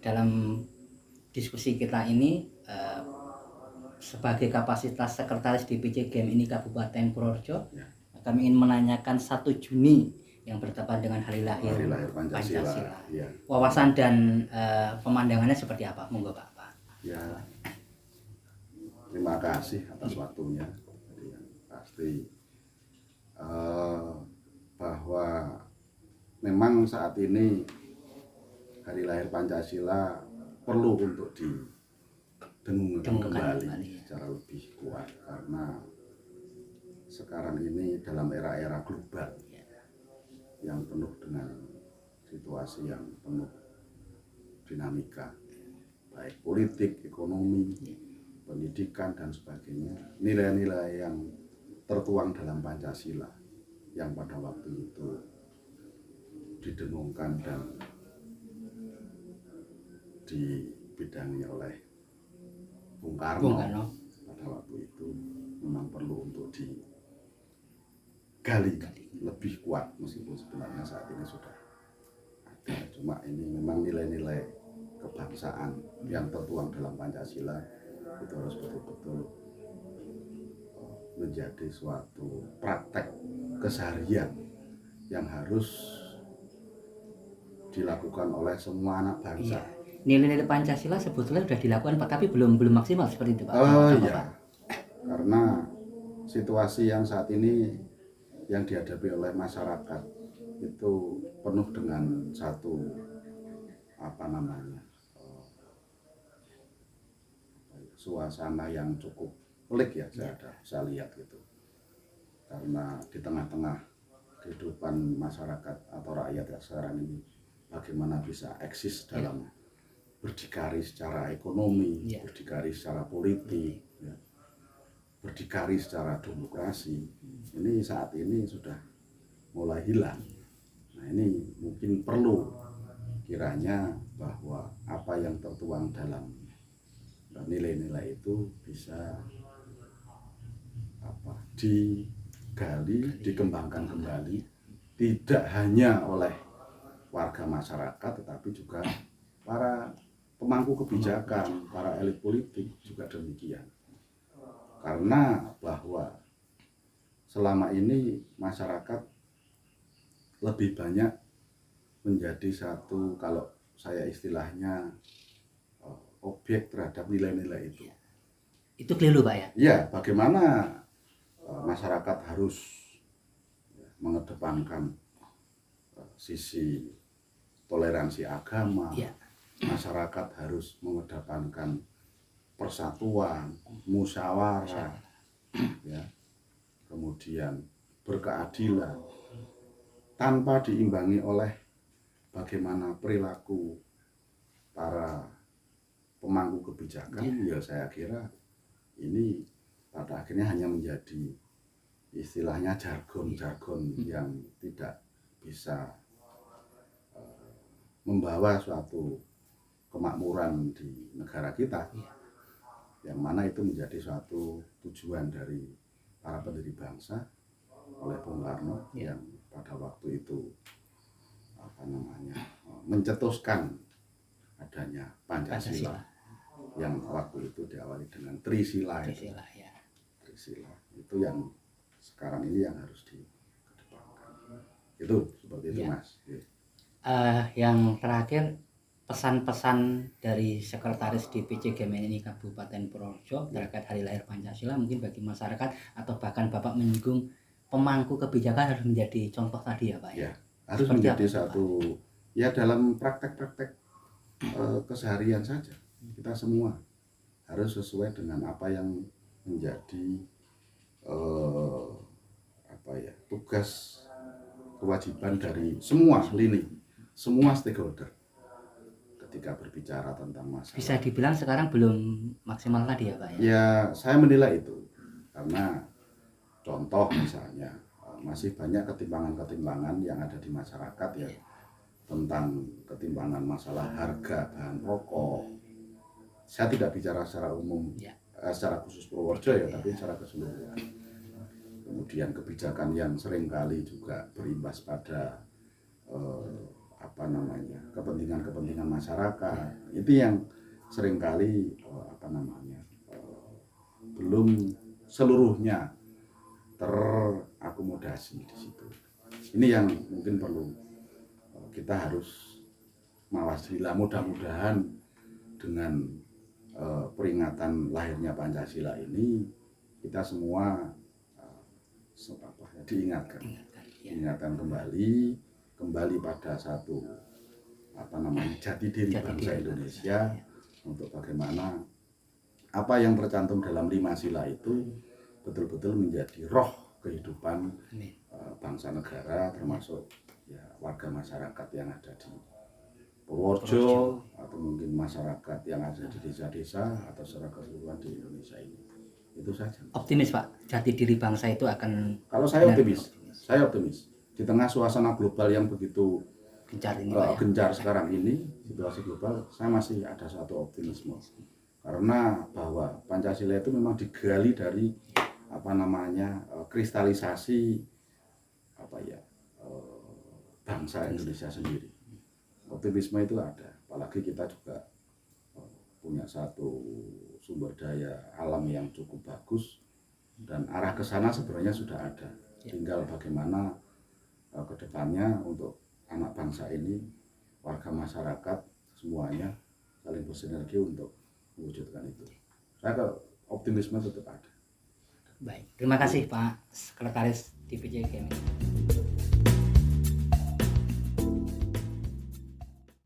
dalam diskusi kita ini sebagai kapasitas sekretaris DPC GEM ini Kabupaten Purworejo, kami ingin menanyakan 1 Juni yang bertepatan dengan hari lahir Pancasila. Ya. Wawasan dan pemandangannya seperti apa? Monggo Pak. Ya, terima kasih atas waktunya. Jadi yang pasti bahwa memang saat ini hari lahir Pancasila perlu untuk didengungkan kembali secara lebih kuat, karena sekarang ini dalam era-era global yang penuh dengan situasi yang penuh dinamika, baik politik, ekonomi, pendidikan dan sebagainya. Nilai-nilai yang tertuang dalam Pancasila yang pada waktu itu didengungkan dan dibidangi oleh Bung Karno pada waktu itu memang perlu untuk digali lebih kuat, meskipun sebenarnya saat ini sudah ada. Cuma ini memang nilai-nilai kebangsaan yang tertuang dalam Pancasila itu harus betul-betul menjadi suatu praktek keseharian yang harus dilakukan oleh semua anak bangsa. Nilai-nilai Pancasila sebetulnya sudah dilakukan Pak, tapi belum maksimal seperti itu Pak. Iya. Karena situasi yang saat ini yang dihadapi oleh masyarakat itu penuh dengan satu suasana yang cukup pelik ya, saya lihat gitu. Karena di tengah-tengah kehidupan masyarakat atau rakyat ya sekarang ini, bagaimana bisa eksis dalam berdikari secara ekonomi, berdikari secara politik, berdikari secara demokrasi, ini saat ini sudah mulai hilang. Nah, ini mungkin perlu kiranya bahwa apa yang tertuang dalam nilai-nilai itu bisa digali, dikembangkan kembali, tidak hanya oleh warga masyarakat tetapi juga para pemangku kebijakan, para elit politik juga demikian. Karena bahwa selama ini masyarakat lebih banyak menjadi satu, kalau saya istilahnya, objek terhadap nilai-nilai itu. Itu keliru Pak ya? Ya, bagaimana masyarakat harus mengedepankan sisi toleransi agama, masyarakat harus mengedepankan persatuan, musyawarah, ya, kemudian berkeadilan, tanpa diimbangi oleh bagaimana perilaku para pemangku kebijakan. Ya, saya kira ini pada akhirnya hanya menjadi istilahnya jargon-jargon yang tidak bisa membawa suatu kemakmuran di negara kita, yang mana itu menjadi suatu tujuan dari para pendiri bangsa oleh Bung Karno yang pada waktu itu mencetuskan adanya Pancasila yang waktu itu diawali dengan Trisila. Trisila itu yang sekarang ini yang harus dikedepankan. Itu seperti itu Mas. Yang terakhir, pesan-pesan dari Sekretaris DPC GEM ini Kabupaten Purworejo terkait hari lahir Pancasila, mungkin bagi masyarakat atau bahkan Bapak menyinggung pemangku kebijakan harus menjadi contoh tadi ya Pak ya? Harus seperti menjadi satu ya dalam praktek-praktek keseharian saja. Kita semua harus sesuai dengan apa yang menjadi tugas kewajiban dari semua lini, semua stakeholder ketika berbicara tentang masalah. Bisa dibilang sekarang belum maksimal tadi ya Pak ya? Ya, saya menilai itu karena contoh misalnya masih banyak ketimpangan-ketimpangan yang ada di masyarakat ya, tentang ketimpangan masalah harga bahan pokok. Saya tidak bicara secara umum, secara khusus Purworejo ya, tapi secara keseluruhan. Kemudian kebijakan yang seringkali juga berimbas pada apa namanya, kepentingan masyarakat. Itu yang seringkali belum seluruhnya terakomodasi di situ. Ini yang mungkin perlu kita harus mawas diri. Mudah-mudahan dengan peringatan lahirnya Pancasila ini kita semua diingatkan kembali pada satu jati diri bangsa Indonesia, untuk bagaimana apa yang tercantum dalam 5 sila itu betul-betul menjadi roh kehidupan bangsa negara, termasuk ya warga masyarakat yang ada di Purworejo atau mungkin masyarakat yang ada di desa-desa atau secara keseluruhan di Indonesia ini. Itu saja. Optimis Pak, jati diri bangsa itu akan. Kalau saya optimis. Di tengah suasana global yang begitu gencar ini, gencar sekarang ini, situasi global, saya masih ada satu optimisme. Karena bahwa Pancasila itu memang digali dari kristalisasi bangsa Indonesia sendiri. Optimisme itu ada, apalagi kita juga punya satu sumber daya alam yang cukup bagus, dan arah ke sana sebenarnya sudah ada. Tinggal bagaimana ke depannya untuk anak bangsa ini, warga masyarakat semuanya saling bersinergi untuk mewujudkan itu. Saya optimisme tetap ada. Baik, terima kasih Pak Sekretaris DPC Kemen.